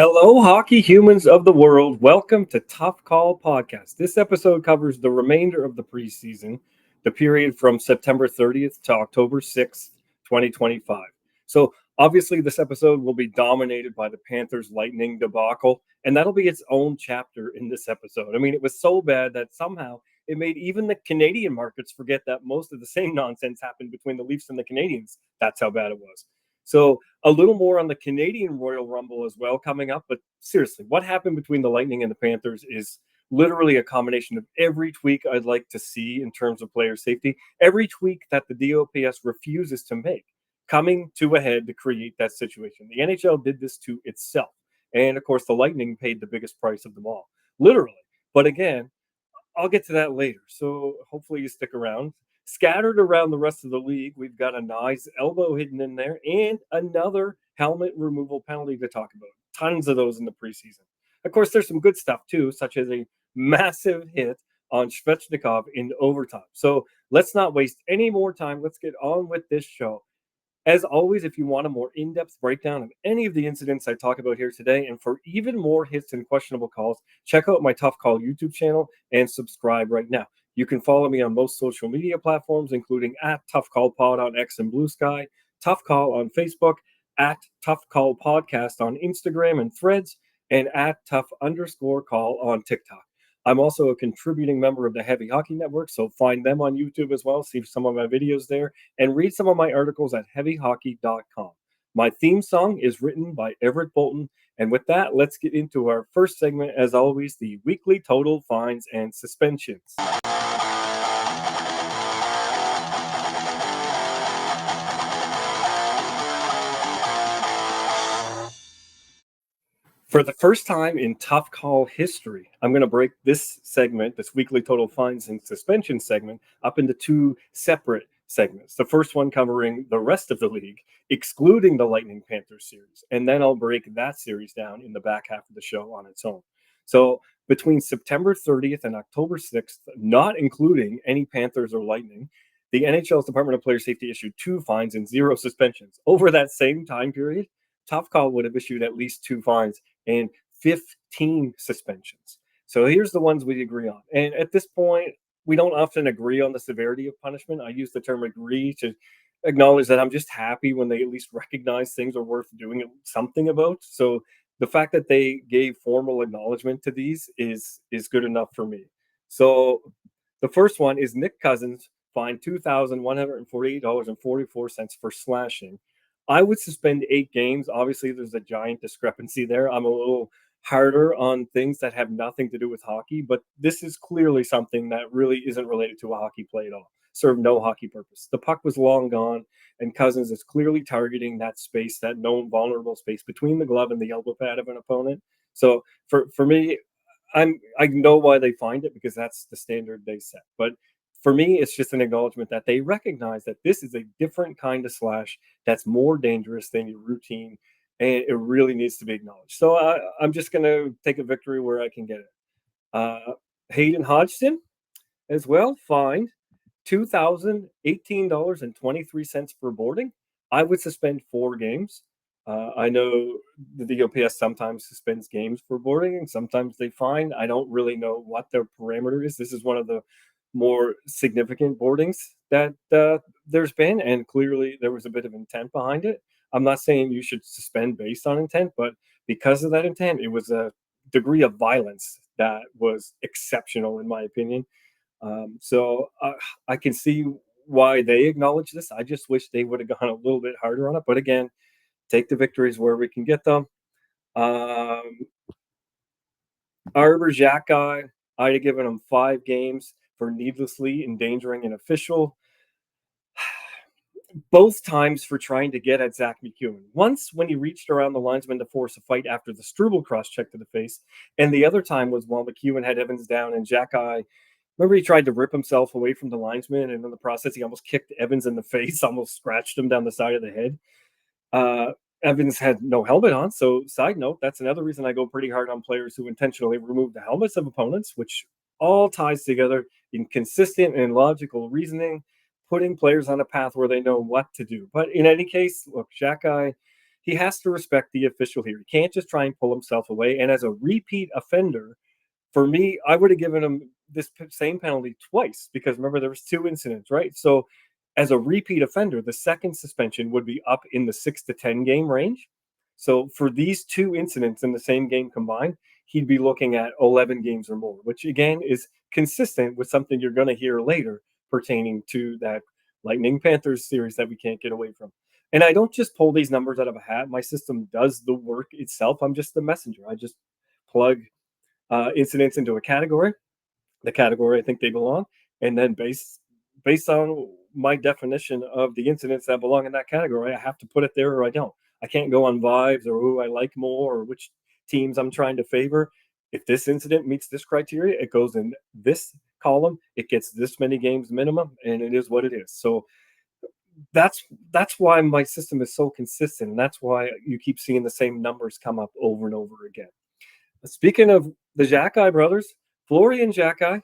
Hello, hockey humans of the world. Welcome to Tough Call Podcast. This episode covers the remainder of the preseason, the period from September 30th to October 6th, 2025. So, obviously, this episode will be dominated by the Panthers Lightning debacle, and that'll be its own chapter in this episode. I mean, it was so bad that somehow it made even the Canadian markets forget that most of the same nonsense happened between the Leafs and the Canadians. That's how bad it was. So, a little more on the Canadian Royal Rumble as well coming up. But seriously, what happened between the Lightning and the Panthers is literally a combination of every tweak I'd like to see in terms of player safety, every tweak that the DOPS refuses to make, coming to a head to create that situation. The NHL did this to itself. And of course, the Lightning paid the biggest price of them all, literally. But again, I'll get to that later. So hopefully you stick around. Scattered around the rest of the league, we've got a nice elbow hidden in there and another helmet removal penalty to talk about. Tons of those in the preseason. Of course, there's some good stuff too, such as a massive hit on Svechnikov in overtime. So let's not waste any more time. Let's get on with this show. As always, if you want a more in-depth breakdown of any of the incidents I talk about here today, and for even more hits and questionable calls, check out my Tough Call YouTube channel and subscribe right now. You can follow me on most social media platforms, including at Tough Call Pod on X and Blue Sky, Tough Call on Facebook, at Tough Call Podcast on Instagram and Threads, and at Tough_Call on TikTok. I'm also a contributing member of the Heavy Hockey Network, so find them on YouTube as well, see some of my videos there, and read some of my articles at heavyhockey.com. My theme song is written by Everett Bolton, and with that, let's get into our first segment, as always, the weekly total fines and suspensions. For the first time in Tough Call history, I'm going to break this segment, this weekly total fines and suspension segment, up into two separate segments. The first one covering the rest of the league, excluding the Lightning Panthers series. And then I'll break that series down in the back half of the show on its own. So between September 30th and October 6th, not including any Panthers or Lightning, the NHL's Department of Player Safety issued 2 fines and 0 suspensions. Over that same time period, Tough Call would have issued at least 2 fines and 15 suspensions. So here's the ones we agree on. And at this point, we don't often agree on the severity of punishment. I use the term agree to acknowledge that I'm just happy when they at least recognize things are worth doing something about. So the fact that they gave formal acknowledgement to these is good enough for me. So the first one is Nick Cousins fined $2,148.44 for slashing. I would suspend 8 games. Obviously, there's a giant discrepancy there. I'm a little harder on things that have nothing to do with hockey, but this is clearly something that really isn't related to a hockey play at all. Served no hockey purpose. The puck was long gone, and Cousins is clearly targeting that space, that known vulnerable space between the glove and the elbow pad of an opponent. So for me, I know why they find it, because that's the standard they set. But for me, it's just an acknowledgement that they recognize that this is a different kind of slash that's more dangerous than your routine, and it really needs to be acknowledged. So I'm just going to take a victory where I can get it. Hayden Hodgson as well, fined $2,018.23 for boarding. I would suspend 4 games. I know the DOPS sometimes suspends games for boarding, and sometimes they fine. I don't really know what their parameter is. This is one of the more significant boardings that there's been, and clearly there was a bit of intent behind it. I'm not saying you should suspend based on intent, but because of that intent, it was a degree of violence that was exceptional, in my opinion. So I can see why they acknowledge this. I just wish they would have gone a little bit harder on it. But again, take the victories where we can get them. Arbor Xhekaj, I'd have given him 5 games for needlessly endangering an official. Both times for trying to get at Zach McEwen. Once when he reached around the linesman to force a fight after the Struble cross-check to the face, and the other time was while McEwen had Evans down, and Xhekaj, remember he tried to rip himself away from the linesman, and in the process he almost kicked Evans in the face, almost scratched him down the side of the head. Evans had no helmet on, so side note, that's another reason I go pretty hard on players who intentionally remove the helmets of opponents, which all ties together in consistent and logical reasoning, putting players on a path where they know what to do. But in any case, look, Xhekaj, he has to respect the official here. He can't just try and pull himself away. And as a repeat offender, for me, I would have given him this same penalty twice because remember there was two incidents, right? So as a repeat offender, the second suspension would be up in the 6 to 10 game range. So for these two incidents in the same game combined, he'd be looking at 11 games or more, which again is consistent with something you're going to hear later pertaining to that Lightning Panthers series that we can't get away from. And I don't just pull these numbers out of a hat. My system does the work itself. I'm just the messenger. I just plug incidents into a category, the category I think they belong, and then based on my definition of the incidents that belong in that category, I have to put it there or I don't. I can't go on vibes or who I like more or which teams I'm trying to favor. If this incident meets this criteria, it goes in this column. It gets this many games minimum, and it is what it is. So that's that's why my system is so consistent, and that's why you keep seeing the same numbers come up over and over again. Speaking of the Xhekaj brothers, Florian Xhekaj,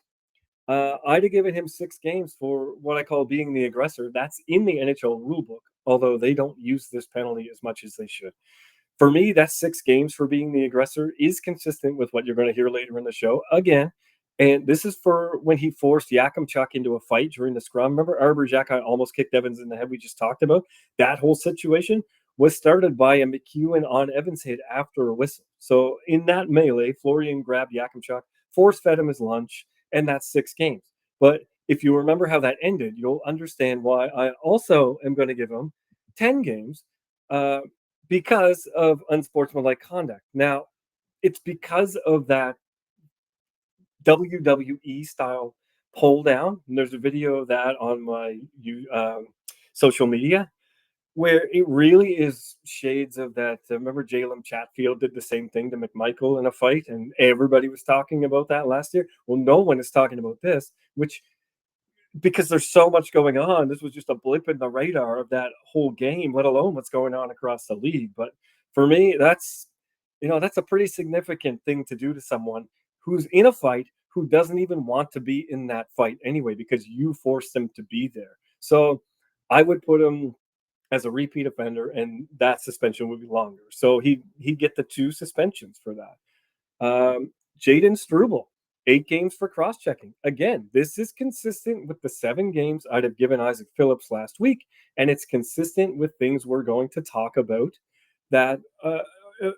I'd have given him 6 games for what I call being the aggressor. That's in the NHL rulebook, although they don't use this penalty as much as they should. For me, that's 6 games for being the aggressor is consistent with what you're going to hear later in the show. Again, and this is for when he forced Yakimchuk into a fight during the scrum. Remember, Arbor Xhekaj almost kicked Evans in the head we just talked about? That whole situation was started by a McEwen on Evans' head after a whistle. So in that melee, Florian grabbed Yakimchuk, force-fed him his lunch, and that's 6 games. But if you remember how that ended, you'll understand why I also am going to give him 10 games because of unsportsmanlike conduct. Now, it's because of that WWE style pull down. And there's a video of that on my social media where it really is shades of that. Remember, Jalen Chatfield did the same thing to McMichael in a fight, and everybody was talking about that last year. Well, no one is talking about this, which because there's so much going on. This was just a blip in the radar of that whole game, let alone what's going on across the league. But for me, that's a pretty significant thing to do to someone who's in a fight who doesn't even want to be in that fight anyway because you forced them to be there. So I would put him as a repeat offender, and that suspension would be longer. So he'd get the 2 suspensions for that. Jaden Struble, 8 games for cross-checking. Again, this is consistent with the 7 games I'd have given Isaac Phillips last week, and it's consistent with things we're going to talk about that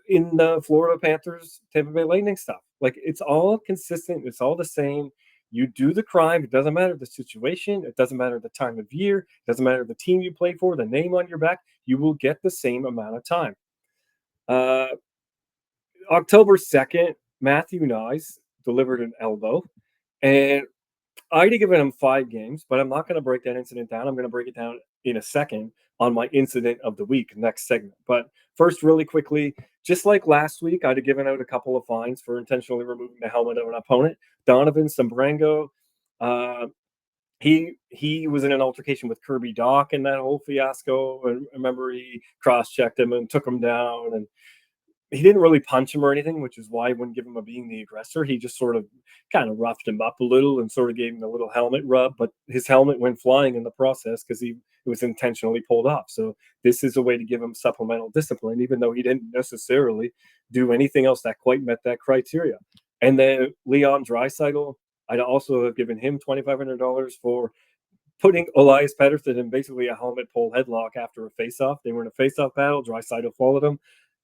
in the Florida Panthers, Tampa Bay Lightning stuff. Like, it's all consistent. It's all the same. You do the crime. It doesn't matter the situation. It doesn't matter the time of year. It doesn't matter the team you play for, the name on your back. You will get the same amount of time. October 2nd, Matthew Knies delivered an elbow, and I'd have given him 5 games, but I'm not going to break that incident down. I'm going to break it down in a second on my incident of the week, next segment. But first, really quickly, just like last week, I'd have given out a couple of fines for intentionally removing the helmet of an opponent. Donovan Sombrango, he was in an altercation with Kirby Doc in that whole fiasco. And remember, he cross-checked him and took him down, and he didn't really punch him or anything, which is why I wouldn't give him a being the aggressor. He just sort of kind of roughed him up a little and sort of gave him a little helmet rub, but his helmet went flying in the process because it was intentionally pulled off. So this is a way to give him supplemental discipline, even though he didn't necessarily do anything else that quite met that criteria. And then Leon Draisaitl, I'd also have given him $2,500 for putting Elias Pettersson in basically a helmet pull headlock after a face-off. They were in a face-off battle. Draisaitl followed him,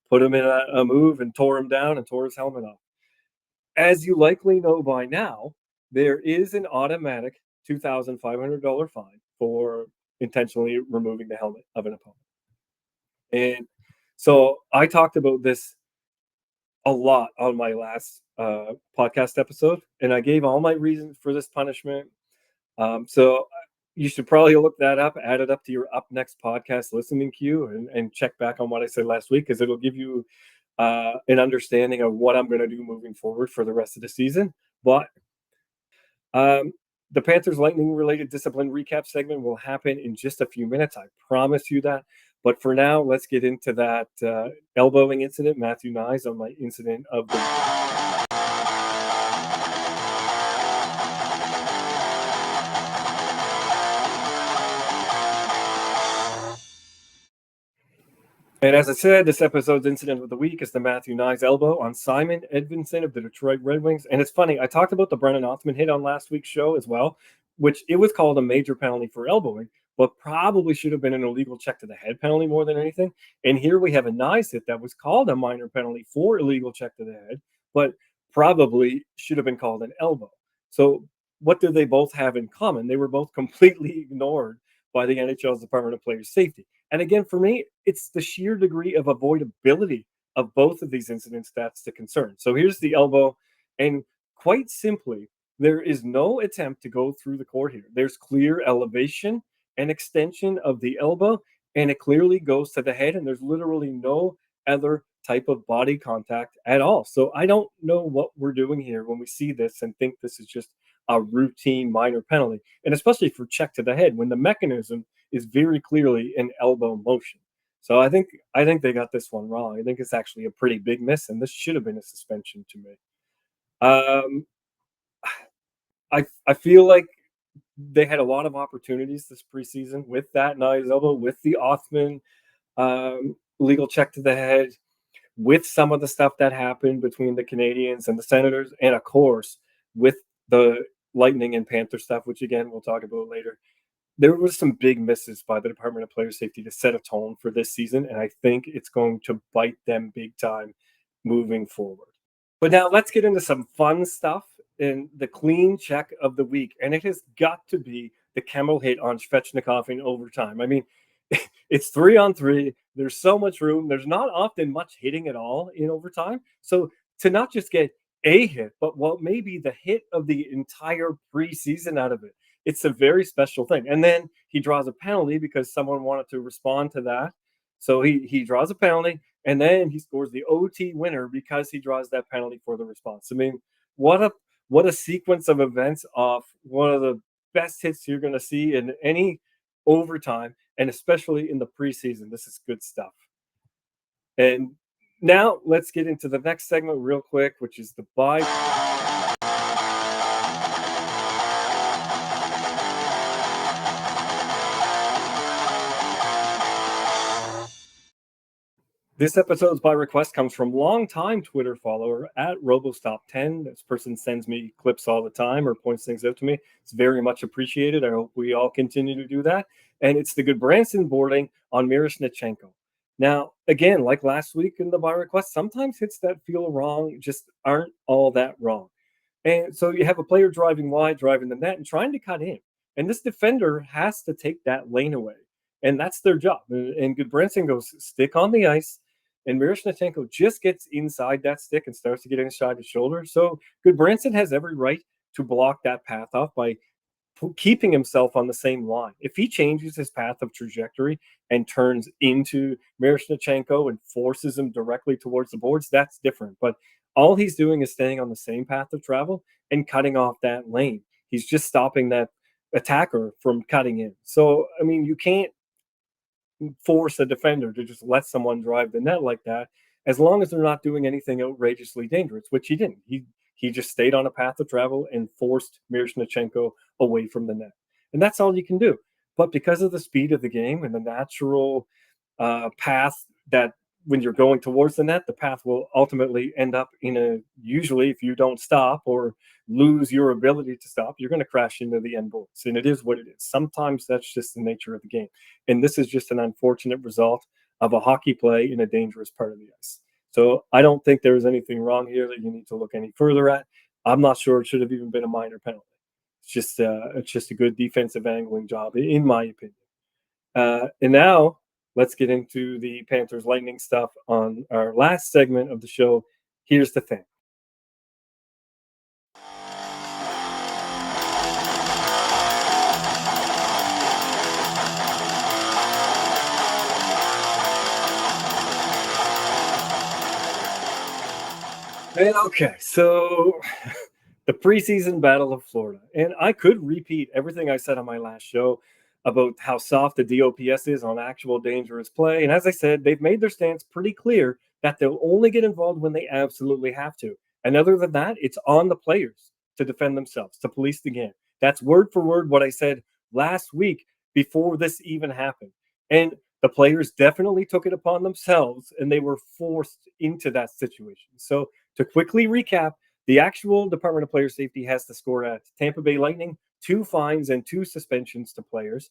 put him in a move and tore him down and tore his helmet off. As you likely know by now, there is an automatic $2,500 fine for intentionally removing the helmet of an opponent. And so I talked about this a lot on my last podcast episode, and I gave all my reasons for this punishment. So you should probably look that up, add it up to your up next podcast listening queue, and check back on what I said last week, because it'll give you an understanding of what I'm going to do moving forward for the rest of the season. But the Panthers Lightning related discipline recap segment will happen in just a few minutes. I promise you that. But for now, let's get into that elbowing incident, Matthew Knies, on my incident of the And as I said, this episode's incident of the week is the Matthew Nyes elbow on Simon Edvinsson of the Detroit Red Wings. And it's funny, I talked about the Brennan Othman hit on last week's show as well, which it was called a major penalty for elbowing, but probably should have been an illegal check to the head penalty more than anything. And here we have a Nyes hit that was called a minor penalty for illegal check to the head, but probably should have been called an elbow. So what do they both have in common? They were both completely ignored by the NHL's Department of Player Safety. And again, for me, it's the sheer degree of avoidability of both of these incidents that's the concern. So here's the elbow. And quite simply, there is no attempt to go through the court here. There's clear elevation and extension of the elbow, and it clearly goes to the head, and there's literally no other type of body contact at all. So I don't know what we're doing here when we see this and think this is just a routine minor penalty, and especially for check to the head when the mechanism is very clearly an elbow motion. So I think they got this one wrong. I think it's actually a pretty big miss, and this should have been a suspension to me. Um, I feel like they had a lot of opportunities this preseason with that Nyes elbow, with the Othman legal check to the head, with some of the stuff that happened between the Canadians and the Senators, and of course with the Lightning and Panther stuff, which again we'll talk about later. There were some big misses by the Department of Player Safety to set a tone for this season, and I think it's going to bite them big time moving forward. But now let's get into some fun stuff in the clean check of the week, and it has got to be the Kemmel hit on Svechnikov in overtime. I mean, it's 3-on-3. There's so much room. There's not often much hitting at all in overtime. So to not just get a hit, but what may be the hit of the entire preseason out of it, it's a very special thing. And then he draws a penalty because someone wanted to respond to that. So he draws a penalty, and then he scores the OT winner because he draws that penalty for the response. I mean, what a what a sequence of events off one of the best hits you're going to see in any overtime, and especially in the preseason. This is good stuff. And now let's get into the next segment real quick, which is the buy. This episode's by request comes from longtime Twitter follower at RobosTop10. This person sends me clips all the time or points things out to me. It's very much appreciated. I hope we all continue to do that. And it's the good Branson boarding on Miroshnichenko. Now, again, like last week in the by request, sometimes hits that feel wrong just aren't all that wrong. And so you have a player driving wide, driving the net, and trying to cut in. And this defender has to take that lane away. And that's their job. And Goodbranson goes stick on the ice, and Miroshnichenko just gets inside that stick and starts to get inside his shoulder. So Goodbranson has every right to block that path off by keeping himself on the same line. If he changes his path of trajectory and turns into Miroshnichenko and forces him directly towards the boards, that's different. But all he's doing is staying on the same path of travel and cutting off that lane. He's just stopping that attacker from cutting in. So, I mean, you can't force a defender to just let someone drive the net like that, as long as they're not doing anything outrageously dangerous, which he didn't. He just stayed on a path of travel and forced Miroshnichenko away from the net, and that's all you can do. But because of the speed of the game and the natural path that when you're going towards the net, the path will ultimately end up in a, usually if you don't stop or lose your ability to stop, you're going to crash into the end boards. And it is what it is. Sometimes that's just the nature of the game. And this is just an unfortunate result of a hockey play in a dangerous part of the ice. So I don't think there is anything wrong here that you need to look any further at. I'm not sure it should have even been a minor penalty. It's just a good defensive angling job, in my opinion. And now let's get into the Panthers Lightning stuff on our last segment of the show. Here's the thing. Okay, so the preseason battle of Florida. And I could repeat everything I said on my last show about how soft the DOPS is on actual dangerous play. And as I said, they've made their stance pretty clear that they'll only get involved when they absolutely have to. And other than that, it's on the players to defend themselves, to police the game. That's word for word what I said last week before this even happened. And The players definitely took it upon themselves and they were forced into that situation. So, to quickly recap, the actual Department of Player Safety has to score at Tampa Bay Lightning 2 fines and 2 suspensions to players.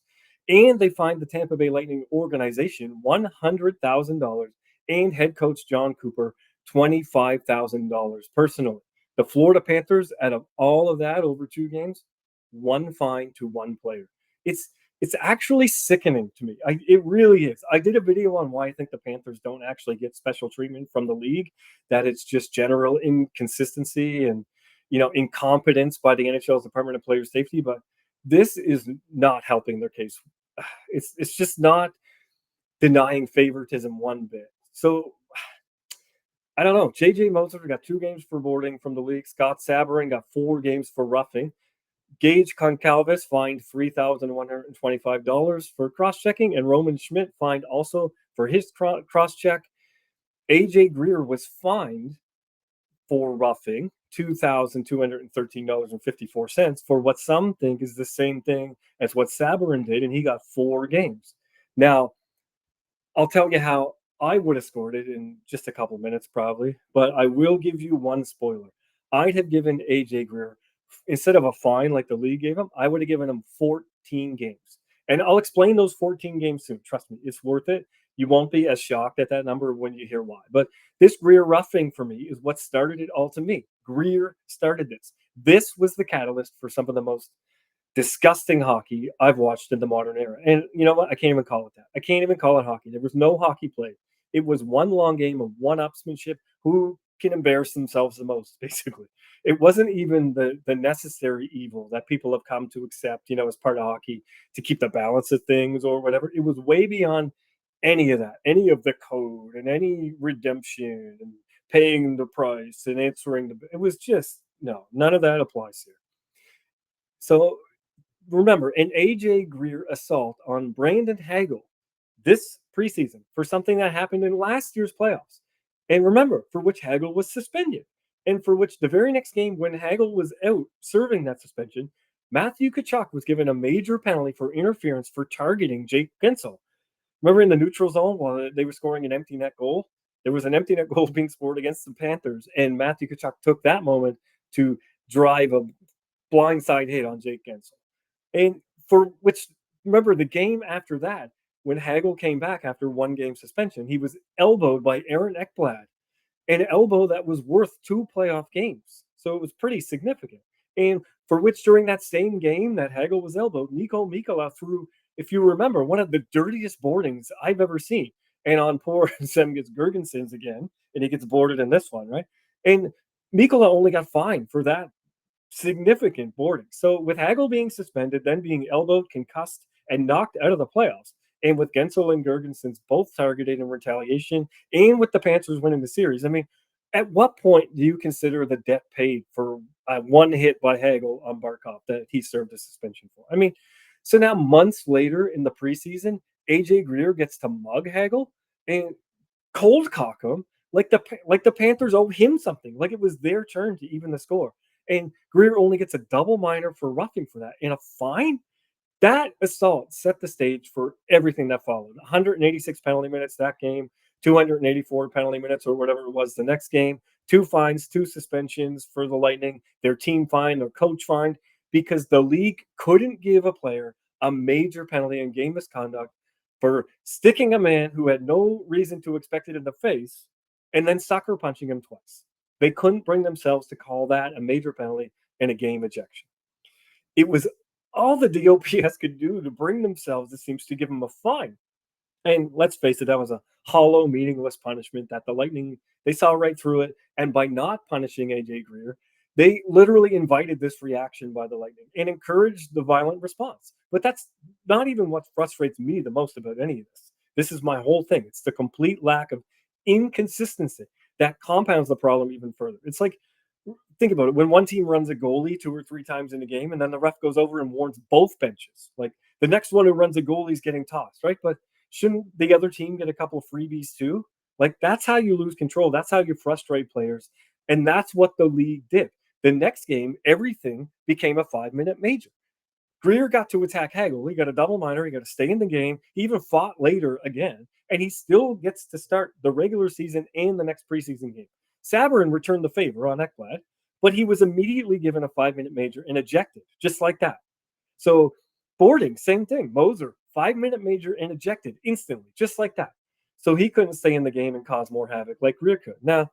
And they fined the Tampa Bay Lightning organization $100,000 and head coach John Cooper $25,000 personally. The Florida Panthers, out of all of that over 2 games, 1 fine to 1 player. It's it's actually sickening to me. It really is. I did a video on why I think the Panthers don't actually get special treatment from the league. That it's just general inconsistency and incompetence by the NHL's Department of Player Safety. But this is not helping their case. It's just not denying favoritism one bit. So I don't know. JJ Moser got 2 games for boarding from the league. Scott Sabarin got 4 games for roughing. Gage Concalves fined $3,125 for cross-checking, and Roman Schmidt fined also for his cross-check. AJ Greer was fined for roughing $2,213.54 for what some think is the same thing as what Sabarin did, and he got 4 games. Now, I'll tell you how I would have scored it in just a couple minutes, probably, but I will give you one spoiler. I'd have given AJ Greer, instead of a fine like the league gave him, I would have given him 14 games. And I'll explain those 14 games soon. Trust me, it's worth it. You won't be as shocked at that number when you hear why. But this Greer roughing for me is what started it all to me. Greer started this. This was the catalyst for some of the most disgusting hockey I've watched in the modern era. And you know what? I can't even call it that. I can't even call it hockey. There was no hockey played. It was one long game of one-upsmanship. Who can embarrass themselves the most, basically? It wasn't even the necessary evil that people have come to accept, as part of hockey to keep the balance of things or whatever. It was way beyond any of that, any of the code and any redemption and paying the price and answering it was just no, none of that applies here. So remember, an AJ Greer assault on Brandon Hagel this preseason for something that happened in last year's playoffs. And remember, for which Hagel was suspended. And for which the very next game, when Hagel was out serving that suspension, Matthew Tkachuk was given a major penalty for interference for targeting Jake Guentzel. Remember in the neutral zone while they were scoring an empty net goal? There was an empty net goal being scored against the Panthers, and Matthew Tkachuk took that moment to drive a blindside hit on Jake Guentzel. And for which, remember, the game after that, when Hagel came back after 1 game suspension, he was elbowed by Aaron Ekblad, an elbow that was worth 2 playoff games. So it was pretty significant. And for which, during that same game that Hagel was elbowed, Niko Mikkola threw, if you remember, one of the dirtiest boardings I've ever seen. And on poor Sam gets Gergensons again, and he gets boarded in this one, right? And Mikkola only got fined for that significant boarding. So with Hagel being suspended, then being elbowed, concussed, and knocked out of the playoffs, and with Guentzel and Gergensons both targeted in retaliation, and with the Panthers winning the series, I mean, at what point do you consider the debt paid for one hit by Hagel on Barkov that he served a suspension for? I mean, so now months later in the preseason, AJ Greer gets to mug Hagel and cold cock him like the Panthers owe him something, like it was their turn to even the score. And Greer only gets a double minor for roughing for that and a fine. That assault set the stage for everything that followed. 186 penalty minutes that game, 284 penalty minutes or whatever it was the next game, 2 fines, 2 suspensions for the Lightning, their team fine, their coach fined, because the league couldn't give a player a major penalty in game misconduct for sticking a man who had no reason to expect it in the face and then sucker punching him twice. They couldn't bring themselves to call that a major penalty and a game ejection. It was all the DOPS could do to bring themselves, it seems, to give him a fine. And let's face it, that was a hollow, meaningless punishment that the Lightning, they saw right through it. And by not punishing AJ Greer, they literally invited this reaction by the Lightning and encouraged the violent response. But that's not even what frustrates me the most about any of this. This is my whole thing. It's the complete lack of inconsistency that compounds the problem even further. It's like, think about it. When one team runs a goalie 2 or 3 times in a game, and then the ref goes over and warns both benches, like the next one who runs a goalie is getting tossed, right? But shouldn't the other team get a couple of freebies too? Like, that's how you lose control. That's how you frustrate players. And that's what the league did. The next game, everything became a 5-minute major. Greer got to attack Hagel. He got a double minor. He got to stay in the game. He even fought later again, and he still gets to start the regular season and the next preseason game. Sabourin returned the favor on Ekblad, but he was immediately given a 5-minute major and ejected, just like that. So Boarding, same thing. Moser, 5-minute major and ejected instantly, just like that. So he couldn't stay in the game and cause more havoc like Greer could. Now,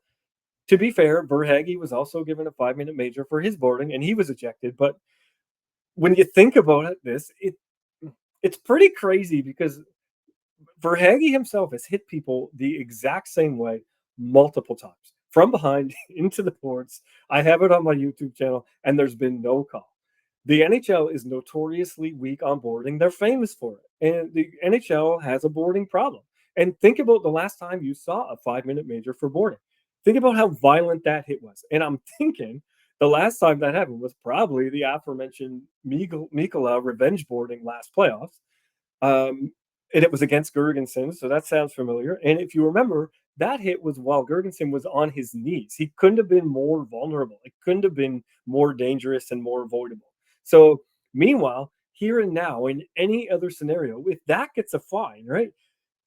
to be fair, Verhaeghe was also given a 5-minute major for his boarding, and he was ejected. But when you think about it's pretty crazy because Verhaeghe himself has hit people the exact same way multiple times from behind into the boards. I have it on my YouTube channel, and there's been no call. The NHL is notoriously weak on boarding. They're famous for it. And the NHL has a boarding problem. And think about the last time you saw a 5-minute major for boarding. Think about how violent that hit was. And I'm thinking the last time that happened was probably the aforementioned Mikkola revenge boarding last playoffs. And it was against Gergensen, so that sounds familiar. And if you remember, that hit was while Gergensen was on his knees. He couldn't have been more vulnerable. It couldn't have been more dangerous and more avoidable. So, meanwhile, here and now, in any other scenario, if that gets a fine, right?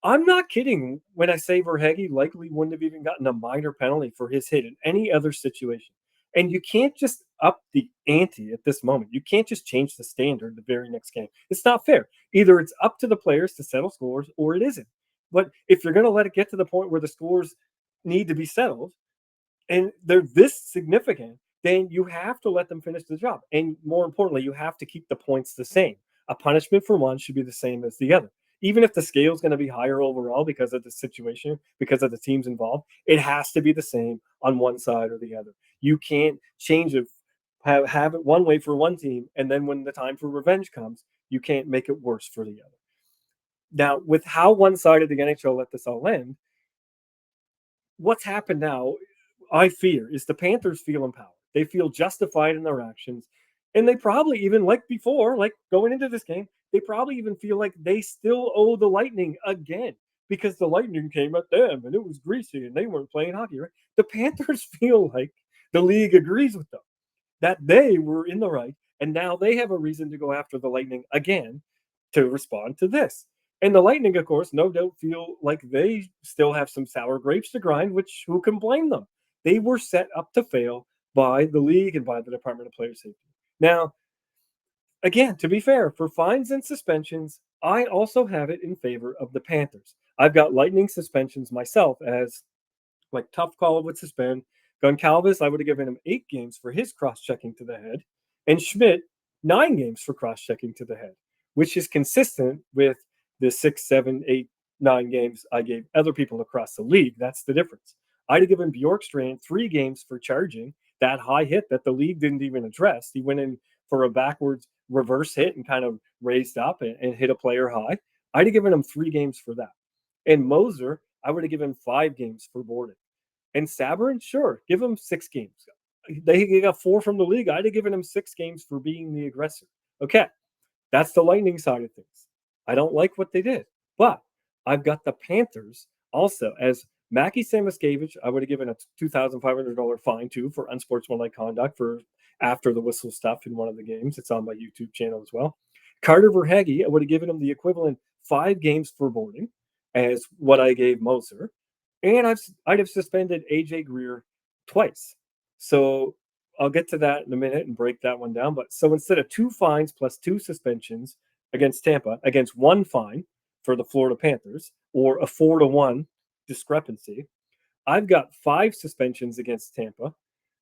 I'm not kidding when I say Verhaeghe likely wouldn't have even gotten a minor penalty for his hit in any other situation. And you can't just up the ante at this moment. You can't just change the standard the very next game. It's not fair. Either it's up to the players to settle scores or it isn't. But if you're going to let it get to the point where the scores need to be settled and they're this significant, then you have to let them finish the job. And more importantly, you have to keep the points the same. A punishment for one should be the same as the other. Even if the scale is going to be higher overall because of the situation, because of the teams involved, it has to be the same on one side or the other. You can't change it, have it one way for one team, and then when the time for revenge comes, you can't make it worse for the other. Now, with how one-sided the NHL let this all end, what's happened now, I fear, is the Panthers feel empowered. They feel justified in their actions. And they probably even, like before, like going into this game, they probably even feel like they still owe the Lightning again because the Lightning came at them and it was greasy and they weren't playing hockey, right? The Panthers feel like the league agrees with them, that they were in the right. And now they have a reason to go after the Lightning again to respond to this. And the Lightning, of course, no doubt feel like they still have some sour grapes to grind, which who can blame them? They were set up to fail by the league and by the Department of Player Safety. Now, again, to be fair, for fines and suspensions, I also have it in favor of the Panthers. I've got Lightning suspensions myself as like tough call would suspend. Goncalves, I would have given him 8 games for his cross-checking to the head, and Schmidt 9 games for cross-checking to the head, which is consistent with the 6, 7, 8, 9 games I gave other people across the league. That's the difference. I'd have given Bjorkstrand 3 games for charging that high hit that the league didn't even address. He went in for a backwards reverse hit and kind of raised up and hit a player high. I'd have given him 3 games for that. And Moser, I would have given 5 games for boarding. And Sabourin, sure, give him 6 games. They got 4 from the league. I'd have given him 6 games for being the aggressor. Okay, that's the Lightning side of things. I don't like what they did, but I've got the Panthers also as Mackie Samoskevich. I would have given a $2,500 fine too for unsportsmanlike conduct for after the whistle stuff in one of the games. It's on my YouTube channel as well. Carter Verhaeghe, I would have given him the equivalent 5 games for boarding as what I gave Moser. And I'd have suspended AJ Greer twice. So I'll get to that in a minute and break that one down. But so instead of 2 fines plus 2 suspensions against Tampa, against 1 fine for the Florida Panthers, or a 4-1 discrepancy, I've got 5 suspensions against Tampa,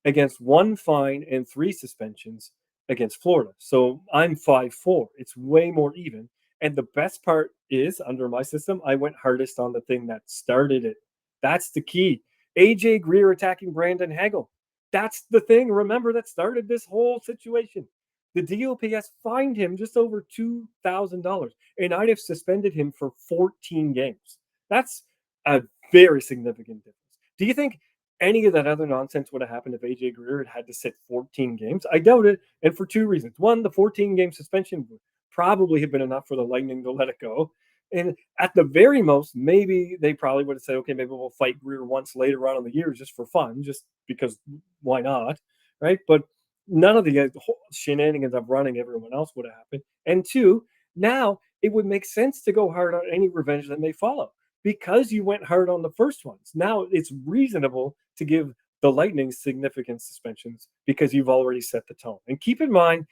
against 1 fine and 3 suspensions against Florida. So I'm 5-4. It's way more even. And the best part is, under my system, I went hardest on the thing that started it. That's the key. AJ Greer attacking Brandon Hagel. That's the thing, remember, that started this whole situation. The DOPS fined him just over $2,000, and I'd have suspended him for 14 games. That's a very significant difference. Do you think any of that other nonsense would have happened if AJ Greer had had to sit 14 games? I doubt it, and for 2 reasons. One, the 14-game suspension would probably have been enough for the Lightning to let it go. And at the very most, maybe they probably would have said, okay, maybe we'll fight Greer once later on in the year just for fun, just because why not? Right. But none of the whole shenanigans of running everyone else would have happened. And two, now it would make sense to go hard on any revenge that may follow because you went hard on the first ones. Now it's reasonable to give the Lightning significant suspensions because you've already set the tone. And keep in mind,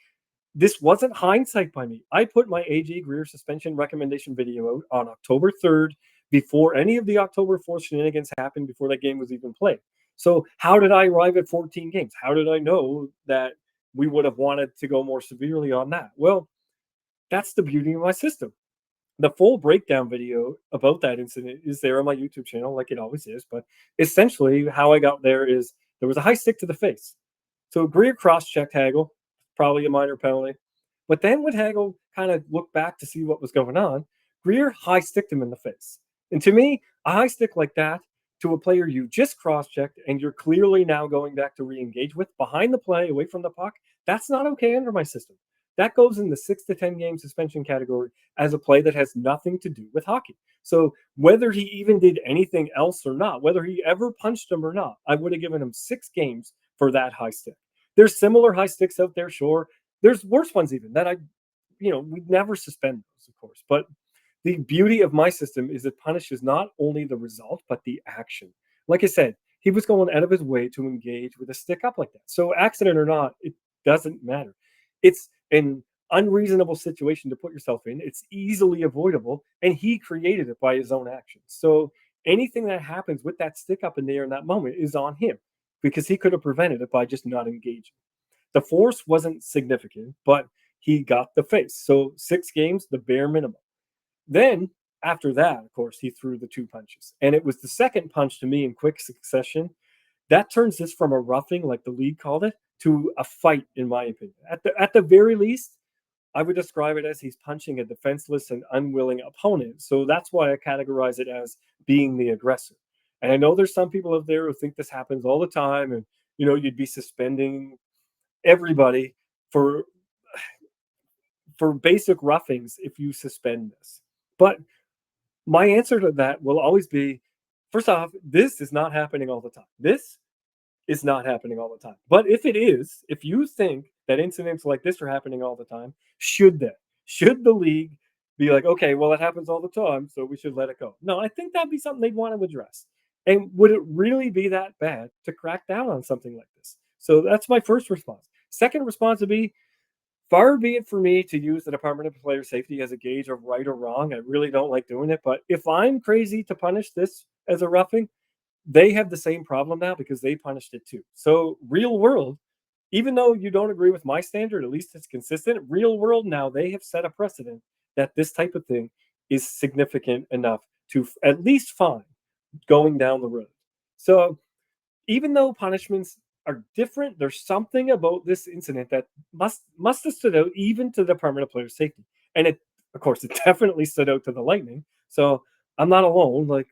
this wasn't hindsight by me. I put my AJ Greer suspension recommendation video out on October 3rd before any of the October 4th shenanigans happened, before that game was even played. So, how did I arrive at 14 games? How did I know that we would have wanted to go more severely on that? Well, that's the beauty of my system. The full breakdown video about that incident is there on my YouTube channel, like it always is. But essentially, how I got there is there was a high stick to the face. So Greer cross-checked Hagel, probably a minor penalty. But then when Hagel kind of looked back to see what was going on, Greer high sticked him in the face. And to me, a high stick like that to a player you just cross-checked and you're clearly now going back to re-engage with behind the play, away from the puck, that's not okay under my system. That goes in the 6 to 10 game suspension category as a play that has nothing to do with hockey. So whether he even did anything else or not, whether he ever punched him or not, I would have given him 6 games for that high stick. There's similar high sticks out there, sure. There's worse ones even that we'd never suspend those, of course. But the beauty of my system is it punishes not only the result, but the action. Like I said, he was going out of his way to engage with a stick up like that. So accident or not, it doesn't matter. It's an unreasonable situation to put yourself in. It's easily avoidable, and he created it by his own actions. So anything that happens with that stick up in there in that moment is on him because he could have prevented it by just not engaging. The force wasn't significant, but he got the face. So 6 games, the bare minimum. Then after that, of course, he threw the 2 punches. And it was the second punch to me in quick succession that turns this from a roughing, like the league called it, to a fight, in my opinion. At the very least, I would describe it as he's punching a defenseless and unwilling opponent. So that's why I categorize it as being the aggressor. And I know there's some people out there who think this happens all the time, and you'd be suspending everybody for basic roughings if you suspend this. But my answer to that will always be, first off, this is not happening all the time. This is not happening all the time. But if it is, if you think that incidents like this are happening all the time, should they? Should the league be like, okay, well, it happens all the time, so we should let it go? No, I think that'd be something they'd want to address. And would it really be that bad to crack down on something like this? So that's my first response. Second response would be, far be it for me to use the Department of Player Safety as a gauge of right or wrong. I really don't like doing it. But if I'm crazy to punish this as a roughing, they have the same problem now because they punished it too. So real world, even though you don't agree with my standard, at least it's consistent. Real world now, they have set a precedent that this type of thing is significant enough to at least fine going down the road. So even though punishments are different, there's something about this incident that must have stood out even to the Department of Player Safety. And it, of course, it definitely stood out to the Lightning. So I'm not alone. Like,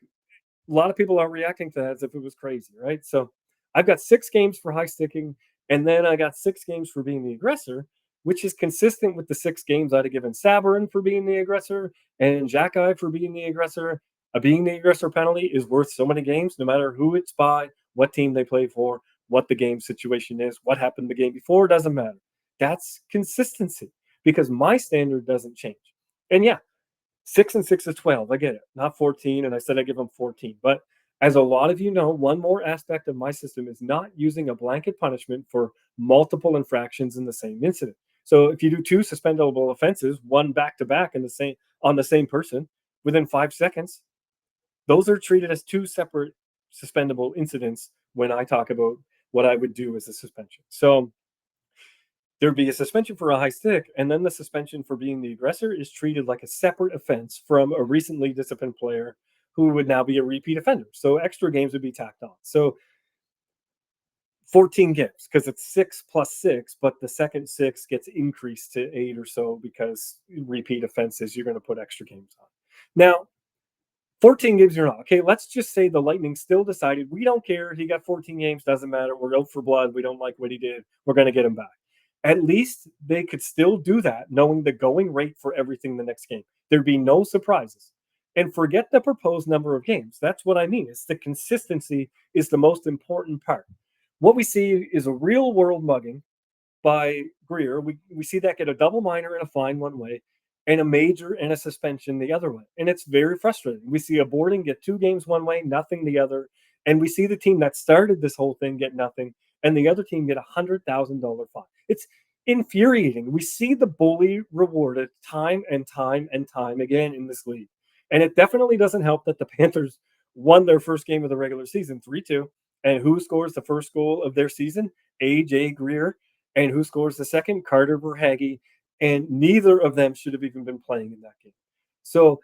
a lot of people are reacting to that as if it was crazy, right? So I've got 6 games for high sticking, and then I got 6 games for being the aggressor, which is consistent with the 6 games I'd have given Sabourin for being the aggressor and Xhekaj for being the aggressor. A being the aggressor penalty is worth so many games, no matter who it's by, what team they play for, what the game situation is, what happened the game before, doesn't matter. That's consistency because my standard doesn't change. And yeah, 6 and 6 is 12. I get it. Not 14. And I said I give them 14. But as a lot of you know, one more aspect of my system is not using a blanket punishment for multiple infractions in the same incident. So if you do 2 suspendable offenses, one back to back in the same on the same person within 5 seconds, those are treated as 2 separate suspendable incidents when I talk about what I would do as a suspension. So there'd be a suspension for a high stick, and then the suspension for being the aggressor is treated like a separate offense from a recently disciplined player who would now be a repeat offender. So extra games would be tacked on. So 14 games because it's 6 plus 6, but the second 6 gets increased to 8 or so because repeat offenses, you're going to put extra games on. Now, 14 games or not. Okay, let's just say the Lightning still decided we don't care. He got 14 games, doesn't matter. We're out for blood. We don't like what he did. We're going to get him back. At least they could still do that, knowing the going rate for everything the next game. There'd be no surprises. And forget the proposed number of games. That's what I mean. It's the consistency is the most important part. What we see is a real world mugging by Greer. We see that get a double minor and a fine one way, and a major and a suspension the other way. And it's very frustrating. We see a boarding get 2 games one way, nothing the other. And we see the team that started this whole thing get nothing, and the other team get $100,000 fine. It's infuriating. We see the bully rewarded time and time and time again in this league. And it definitely doesn't help that the Panthers won their first game of the regular season 3-2. And who scores the first goal of their season? A.J. Greer. And who scores the second? Carter Verhaeghe. And neither of them should have even been playing in that game. So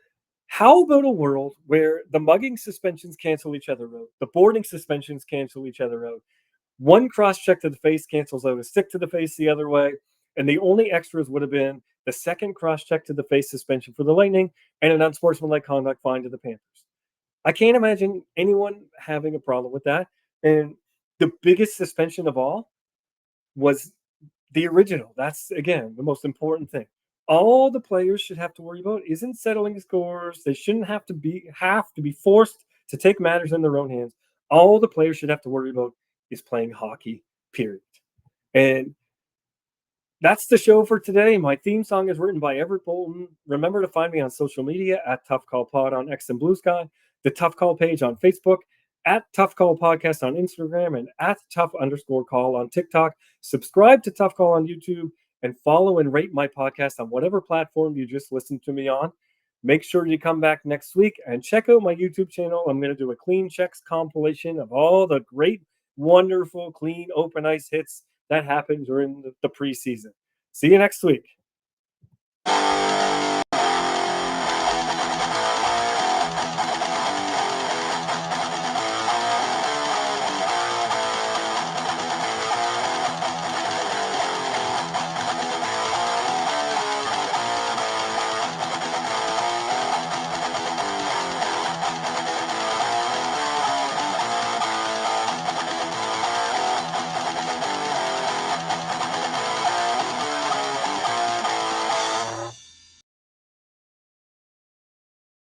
how about a world where the mugging suspensions cancel each other out, the boarding suspensions cancel each other out, one cross check to the face cancels out a stick to the face the other way, and the only extras would have been the second cross check to the face suspension for the Lightning and an unsportsmanlike conduct fine to the Panthers. I can't imagine anyone having a problem with that. And the biggest suspension of all was the original. That's, again, the most important thing. All the players should have to worry about isn't settling scores. They shouldn't have to be forced to take matters in their own hands. All the players should have to worry about is playing hockey, period. And that's the show for today. My theme song is written by Everett Bolton. Remember to find me on social media at Tough Call Pod on X and Blue Sky, the Tough Call page on Facebook, at Tough Call Podcast on Instagram, and at Tough_Call on TikTok. Subscribe to Tough Call on YouTube and follow and rate my podcast on whatever platform you just listened to me on. Make sure you come back next week and check out my YouTube channel. I'm going to do a clean checks compilation of all the great, wonderful, clean, open ice hits that happened during the preseason. See you next week.